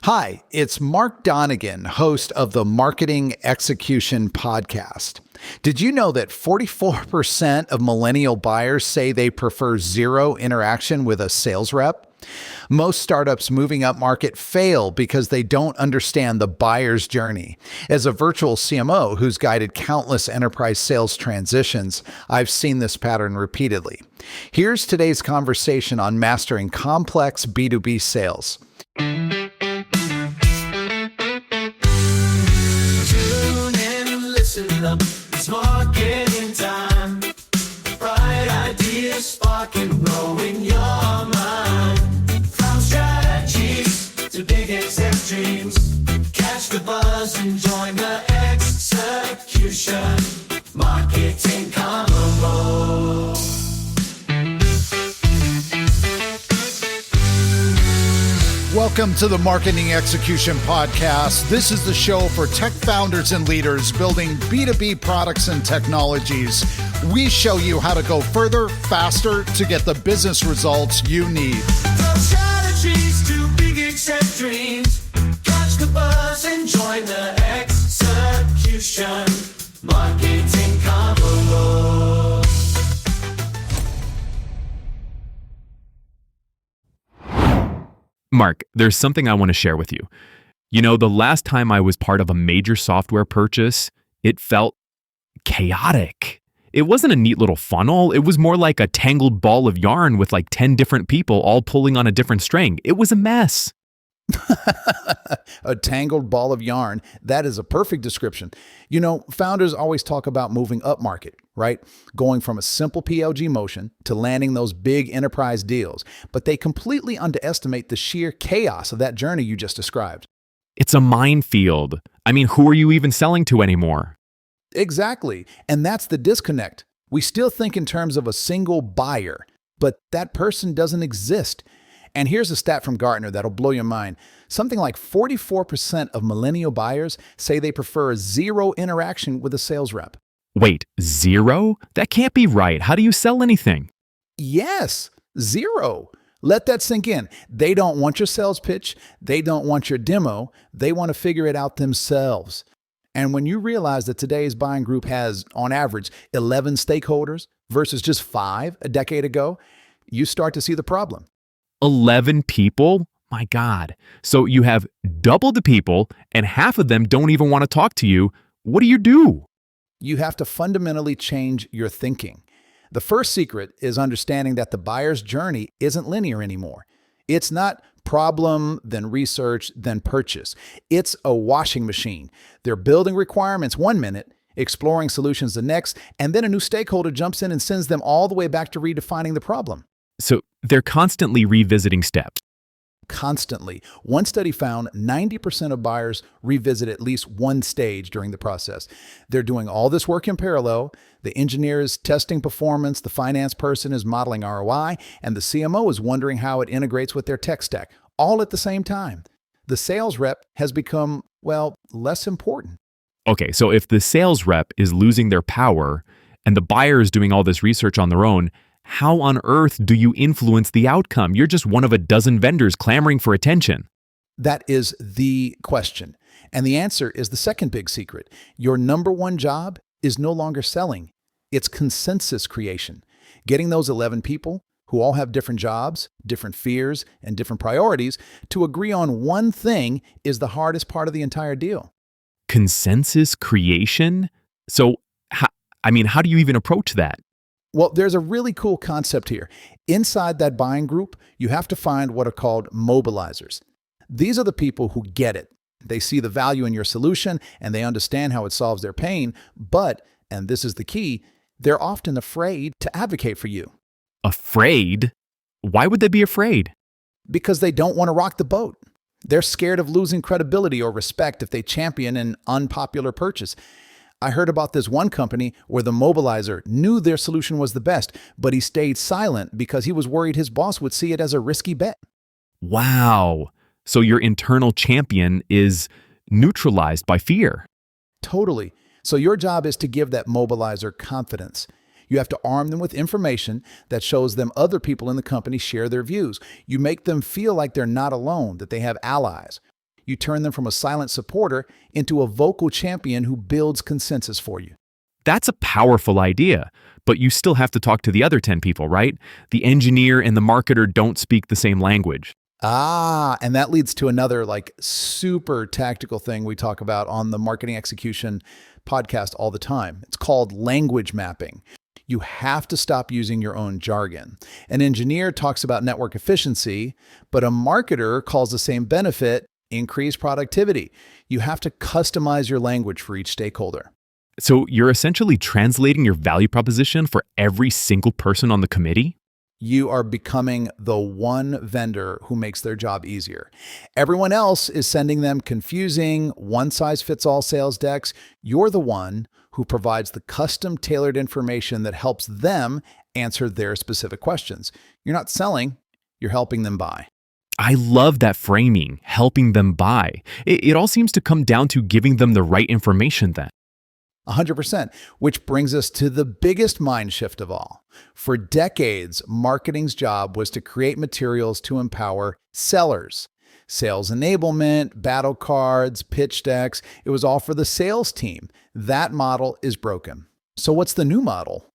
Hi, it's Mark Donnigan, host of the Marketing Execution Podcast. Did you know that 44% of millennial buyers say they prefer zero interaction with a sales rep? Most startups moving up market fail because they don't understand the buyer's journey. As a virtual CMO who's guided countless enterprise sales transitions, I've seen this pattern repeatedly. Here's today's conversation on mastering complex B2B sales. It's marketing time. Bright ideas sparking, growing your mind. From strategies to big exec dreams. Catch the buzz and join the execution. Marketing combo. Welcome to the Marketing Execution Podcast. This is the show for tech founders and leaders building B2B products and technologies. We show you how to go further, faster to get the business results you need. From strategies to big exec dreams. Catch the buzz and join the execution. Marketing combo. Mark, there's something I want to share with you. You know, the last time I was part of a major software purchase, it felt chaotic. It wasn't a neat little funnel. It was more like a tangled ball of yarn with like 10 different people all pulling on a different string. It was a mess. A tangled ball of yarn. That is a perfect description. You know, founders always talk about moving up market, right? Going from a simple PLG motion to landing those big enterprise deals. But they completely underestimate the sheer chaos of that journey you just described. It's a minefield. I mean, who are you even selling to anymore? Exactly. And that's the disconnect. We still think in terms of a single buyer, but that person doesn't exist. And here's a stat from Gartner that'll blow your mind. Something like 44% of millennial buyers say they prefer zero interaction with a sales rep. Wait, zero? That can't be right. How do you sell anything? Yes, zero. Let that sink in. They don't want your sales pitch. They don't want your demo. They want to figure it out themselves. And when you realize that today's buying group has, on average, 11 stakeholders versus just 5 a decade ago, you start to see the problem. 11 people? My God. So you have double the people and half of them don't even want to talk to you. What do you do? You have to fundamentally change your thinking. The first secret is understanding that the buyer's journey isn't linear anymore. It's not problem, then research, then purchase. It's a washing machine. They're building requirements 1 minute, exploring solutions the next, and then a new stakeholder jumps in and sends them all the way back to redefining the problem. So they're constantly revisiting steps. Constantly. One study found 90% of buyers revisit at least one stage during the process. They're doing all this work in parallel. The engineer is testing performance, the finance person is modeling ROI, and the CMO is wondering how it integrates with their tech stack, all at the same time. The sales rep has become, well, less important. Okay, so if the sales rep is losing their power and the buyer is doing all this research on their own, how on earth do you influence the outcome? You're just one of a dozen vendors clamoring for attention. That is the question. And the answer is the second big secret. Your number one job is no longer selling. It's consensus creation. Getting those 11 people who all have different jobs, different fears, and different priorities to agree on one thing is the hardest part of the entire deal. Consensus creation? So, how do you even approach that? Well, there's a really cool concept here. Inside that buying group, you have to find what are called mobilizers. These are the people who get it. They see the value in your solution and they understand how it solves their pain, but, and this is the key, they're often afraid to advocate for you. Afraid? Why would they be afraid? Because they don't want to rock the boat. They're scared of losing credibility or respect if they champion an unpopular purchase. I heard about this one company where the mobilizer knew their solution was the best, but he stayed silent because he was worried his boss would see it as a risky bet. Wow. So your internal champion is neutralized by fear. Totally. So your job is to give that mobilizer confidence. You have to arm them with information that shows them other people in the company share their views. You make them feel like they're not alone, that they have allies. You turn them from a silent supporter into a vocal champion who builds consensus for you. That's a powerful idea, but you still have to talk to the other 10 people, right? The engineer and the marketer don't speak the same language. And that leads to another super tactical thing we talk about on the marketing execution podcast all the time. It's called language mapping. You have to stop using your own jargon. An engineer talks about network efficiency, but a marketer calls the same benefit increased productivity. You have to customize your language for each stakeholder. So you're essentially translating your value proposition for every single person on the committee? You are becoming the one vendor who makes their job easier. Everyone else is sending them confusing, one-size-fits-all sales decks. You're the one who provides the custom-tailored information that helps them answer their specific questions. You're not selling, you're helping them buy. I love that framing, helping them buy. It all seems to come down to giving them the right information then. 100%, which brings us to the biggest mind shift of all. For decades, marketing's job was to create materials to empower sellers. Sales enablement, battle cards, pitch decks, it was all for the sales team. That model is broken. So what's the new model?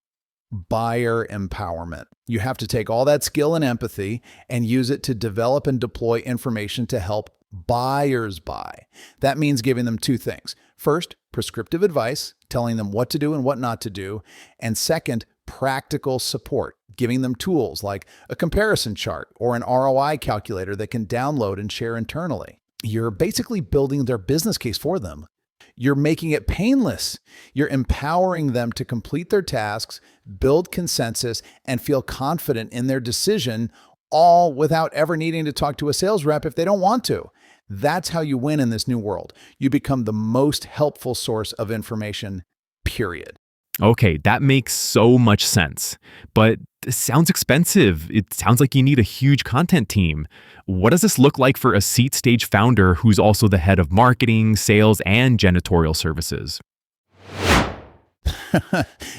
Buyer empowerment. You have to take all that skill and empathy and use it to develop and deploy information to help buyers buy. That means giving them two things. First, prescriptive advice, telling them what to do and what not to do. And second, practical support, giving them tools like a comparison chart or an ROI calculator they can download and share internally. You're basically building their business case for them. You're making it painless. You're empowering them to complete their tasks, build consensus, and feel confident in their decision, all without ever needing to talk to a sales rep if they don't want to. That's how you win in this new world. You become the most helpful source of information, period. Okay, that makes so much sense. But this sounds expensive. It sounds like you need a huge content team. What does this look like for a seat stage founder who's also the head of marketing, sales, and janitorial services?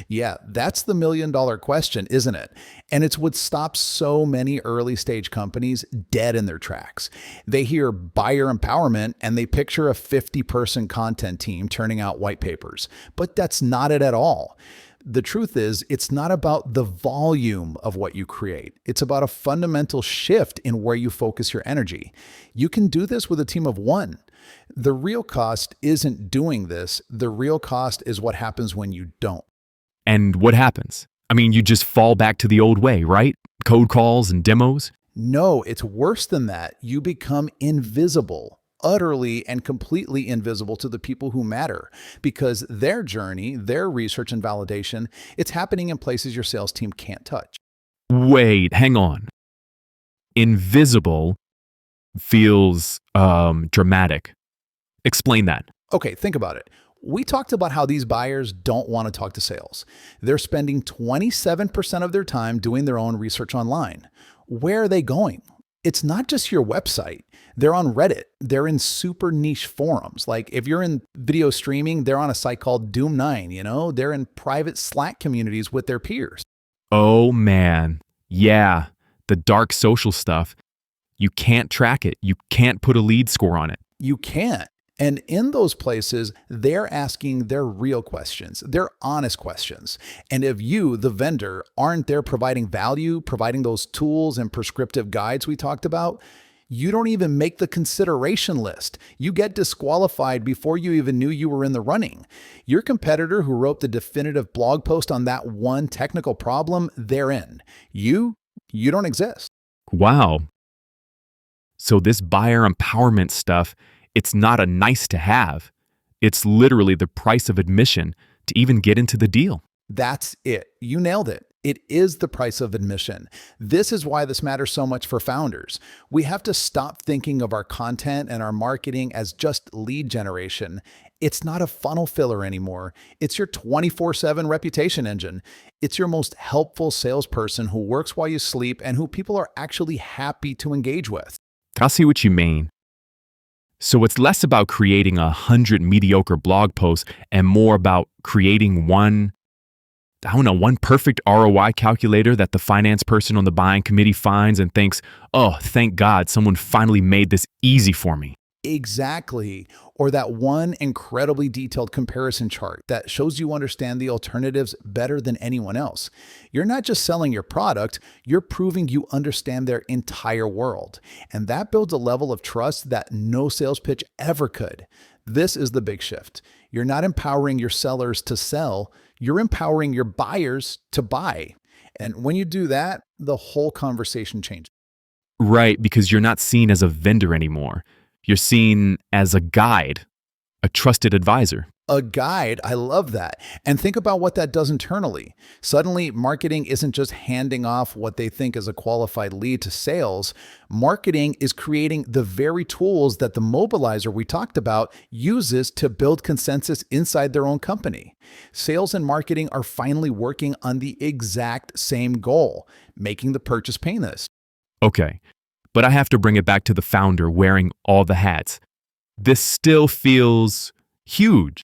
Yeah, that's the million-dollar question, isn't it? And it's what stops so many early-stage companies dead in their tracks. They hear buyer empowerment and they picture a 50-person content team turning out white papers. But that's not it at all. The truth is, it's not about the volume of what you create. It's about a fundamental shift in where you focus your energy. You can do this with a team of one. The real cost isn't doing this. The real cost is what happens when you don't. And what happens? I mean, you just fall back to the old way, right? Code calls and demos? No, it's worse than that. You become invisible. Utterly and completely invisible to the people who matter, because their journey, their research and validation, it's happening in places your sales team can't touch. Wait, hang on. Invisible feels dramatic. Explain that. Okay, think about it. We talked about how these buyers don't want to talk to sales. They're spending 27% of their time doing their own research online. Where are they going? It's not just your website. They're on Reddit. They're in super niche forums. Like if you're in video streaming, they're on a site called Doom9, They're in private Slack communities with their peers. Oh man. Yeah. The dark social stuff. You can't track it. You can't put a lead score on it. You can't. And in those places, they're asking their real questions, their honest questions. And if you, the vendor, aren't there providing value, providing those tools and prescriptive guides we talked about, you don't even make the consideration list. You get disqualified before you even knew you were in the running. Your competitor who wrote the definitive blog post on that one technical problem, they're in. You don't exist. Wow. So this buyer empowerment stuff, it's not a nice to have. It's literally the price of admission to even get into the deal. That's it. You nailed it. It is the price of admission. This is why this matters so much for founders. We have to stop thinking of our content and our marketing as just lead generation. It's not a funnel filler anymore. It's your 24/7 reputation engine. It's your most helpful salesperson who works while you sleep and who people are actually happy to engage with. I see what you mean. So it's less about creating 100 mediocre blog posts and more about creating one perfect ROI calculator that the finance person on the buying committee finds and thinks, oh, thank God, someone finally made this easy for me. Exactly. Or that one incredibly detailed comparison chart that shows you understand the alternatives better than anyone else. You're not just selling your product, you're proving you understand their entire world. And that builds a level of trust that no sales pitch ever could. This is the big shift. You're not empowering your sellers to sell, you're empowering your buyers to buy. And when you do that, the whole conversation changes. Right, because you're not seen as a vendor anymore. You're seen as a guide, a trusted advisor. A guide, I love that. And think about what that does internally. Suddenly, marketing isn't just handing off what they think is a qualified lead to sales. Marketing is creating the very tools that the mobilizer we talked about uses to build consensus inside their own company. Sales and marketing are finally working on the exact same goal, making the purchase painless. Okay, but I have to bring it back to the founder wearing all the hats. This still feels huge.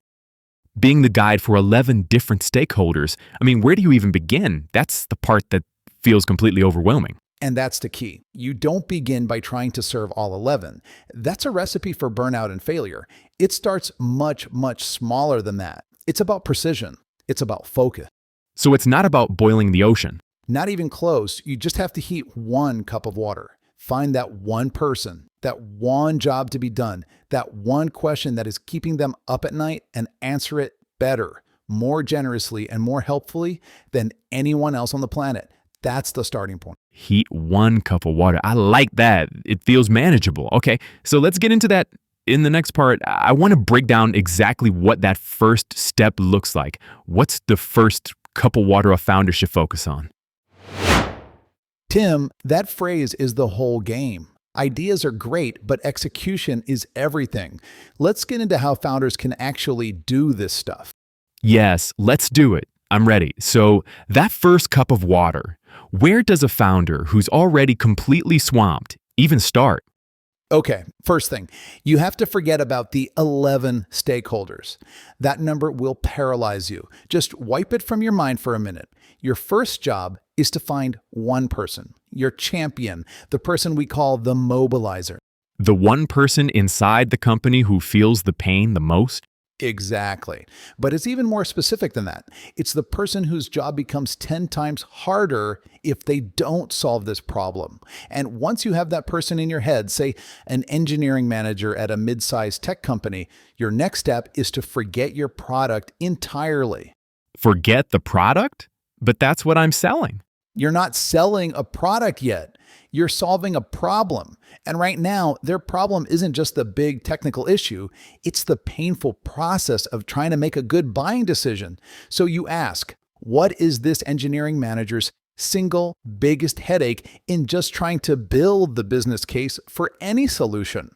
Being the guide for 11 different stakeholders, I mean, where do you even begin? That's the part that feels completely overwhelming. And that's the key. You don't begin by trying to serve all 11. That's a recipe for burnout and failure. It starts much, much smaller than that. It's about precision. It's about focus. So it's not about boiling the ocean. Not even close. You just have to heat 1 cup of water. Find that one person, that one job to be done, that one question that is keeping them up at night, and answer it better, more generously, and more helpfully than anyone else on the planet. That's the starting point. Heat 1 cup of water. I like that. It feels manageable. Okay, so let's get into that in the next part. I want to break down exactly what that first step looks like. What's the first cup of water a founder should focus on? Tim, that phrase is the whole game. Ideas are great, but execution is everything. Let's get into how founders can actually do this stuff. Yes, let's do it. I'm ready. So that first cup of water, where does a founder who's already completely swamped even start? Okay, first thing, you have to forget about the 11 stakeholders. That number will paralyze you. Just wipe it from your mind for a minute. Your first job is to find one person, your champion, the person we call the mobilizer. The one person inside the company who feels the pain the most? Exactly. But it's even more specific than that. It's the person whose job becomes 10 times harder if they don't solve this problem. And once you have that person in your head, say an engineering manager at a mid-sized tech company, your next step is to forget your product entirely. Forget the product? But that's what I'm selling. You're not selling a product yet. You're solving a problem. And right now, their problem isn't just the big technical issue. It's the painful process of trying to make a good buying decision. So you ask, what is this engineering manager's single biggest headache in just trying to build the business case for any solution?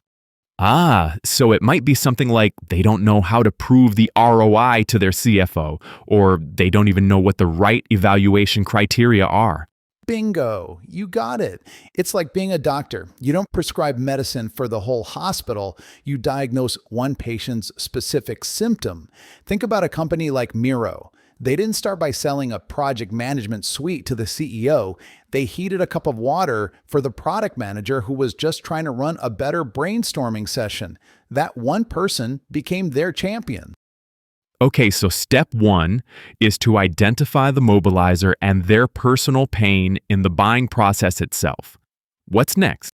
Ah, so it might be something like they don't know how to prove the ROI to their CFO, or they don't even know what the right evaluation criteria are. Bingo, you got it. It's like being a doctor. You don't prescribe medicine for the whole hospital. You diagnose one patient's specific symptom. Think about a company like Miro. They didn't start by selling a project management suite to the CEO. They heated a cup of water for the product manager who was just trying to run a better brainstorming session. That one person became their champion. Okay, so step 1 is to identify the mobilizer and their personal pain in the buying process itself. What's next?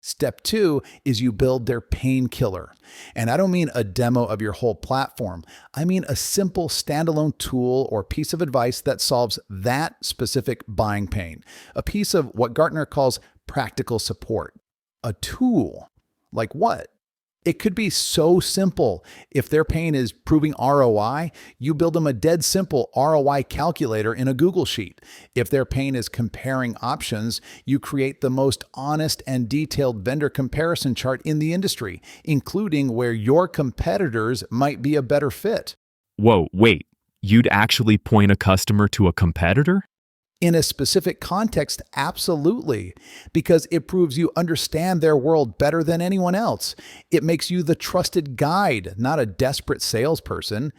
Step 2 is you build their painkiller. And I don't mean a demo of your whole platform. I mean a simple standalone tool or piece of advice that solves that specific buying pain. A piece of what Gartner calls practical support. A tool. Like what? It could be so simple. If their pain is proving ROI, you build them a dead simple ROI calculator in a Google Sheet. If their pain is comparing options, you create the most honest and detailed vendor comparison chart in the industry, including where your competitors might be a better fit. Whoa, wait. You'd actually point a customer to a competitor? In a specific context, absolutely, because it proves you understand their world better than anyone else. It makes you the trusted guide, not a desperate salesperson.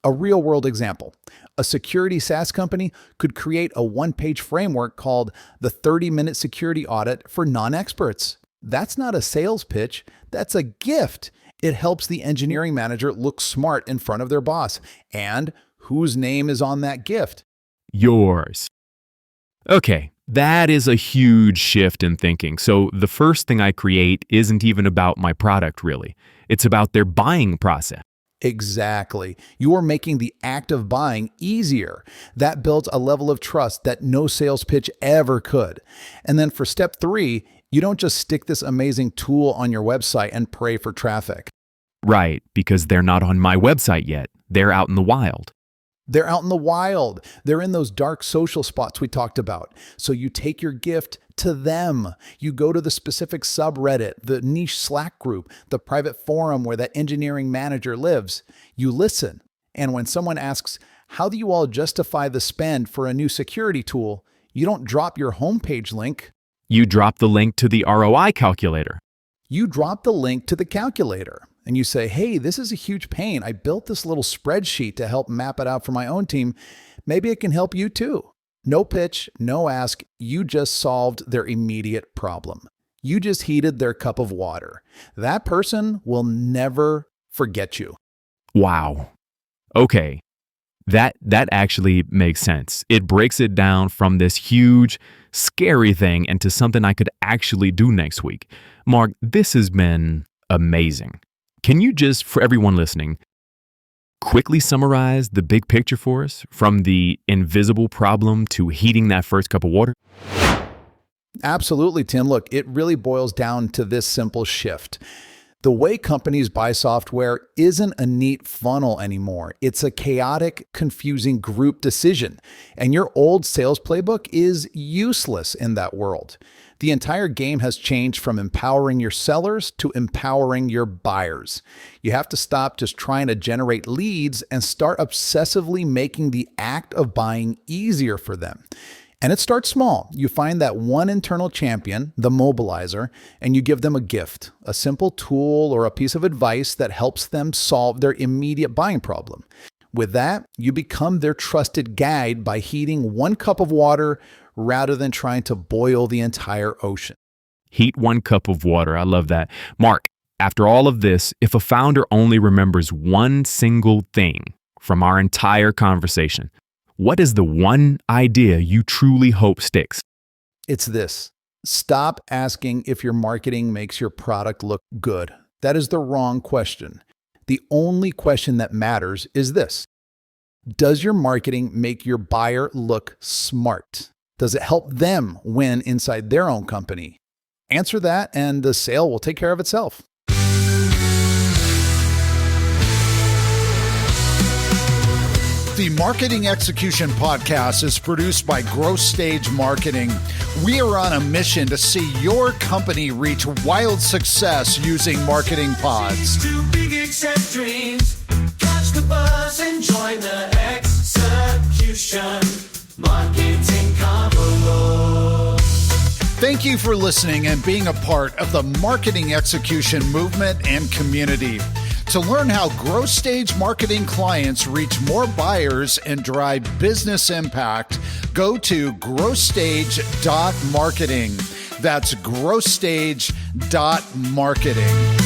A real-world example. A security SaaS company could create a one-page framework called the 30-minute security audit for non-experts. That's not a sales pitch. That's a gift. It helps the engineering manager look smart in front of their boss. And whose name is on that gift? Yours. Okay, that is a huge shift in thinking. So the first thing I create isn't even about my product, really. It's about their buying process. Exactly. You are making the act of buying easier. That builds a level of trust that no sales pitch ever could. And then for step 3, you don't just stick this amazing tool on your website and pray for traffic. Right, because they're not on my website yet. They're out in the wild. They're out in the wild. They're in those dark social spots we talked about. So you take your gift to them. You go to the specific subreddit, the niche Slack group, the private forum where that engineering manager lives. You listen. And when someone asks, how do you all justify the spend for a new security tool? You don't drop your homepage link. You drop the link to the ROI calculator. You drop the link to the calculator. And you say, hey, this is a huge pain. I built this little spreadsheet to help map it out for my own team. Maybe it can help you too. No pitch, no ask. You just solved their immediate problem. You just heated their cup of water. That person will never forget you. Wow. Okay. That actually makes sense. It breaks it down from this huge, scary thing into something I could actually do next week. Mark, this has been amazing. Can you just, for everyone listening, quickly summarize the big picture for us, from the invisible problem to heating that first cup of water? Absolutely, Tim. Look, it really boils down to this simple shift. The way companies buy software isn't a neat funnel anymore. It's a chaotic, confusing group decision. And your old sales playbook is useless in that world. The entire game has changed from empowering your sellers to empowering your buyers. You have to stop just trying to generate leads and start obsessively making the act of buying easier for them. And it starts small. You find that one internal champion, the mobilizer, and you give them a gift, a simple tool or a piece of advice that helps them solve their immediate buying problem. With that, you become their trusted guide by heating one cup of water rather than trying to boil the entire ocean. Heat one cup of water. I love that. Mark, after all of this, if a founder only remembers one single thing from our entire conversation, what is the one idea you truly hope sticks? It's this. Stop asking if your marketing makes your product look good. That is the wrong question. The only question that matters is this. Does your marketing make your buyer look smart? Does it help them win inside their own company? Answer that and the sale will take care of itself. The Marketing Execution Podcast is produced by Growth Stage Marketing. We are on a mission to see your company reach wild success using marketing pods. Too big, accept dreams. Catch the buzz and join the execution. Marketing Convo. Thank you for listening and being a part of the marketing execution movement and community. To learn how growth stage marketing clients reach more buyers and drive business impact, go to growthstage.marketing. That's growthstage.marketing.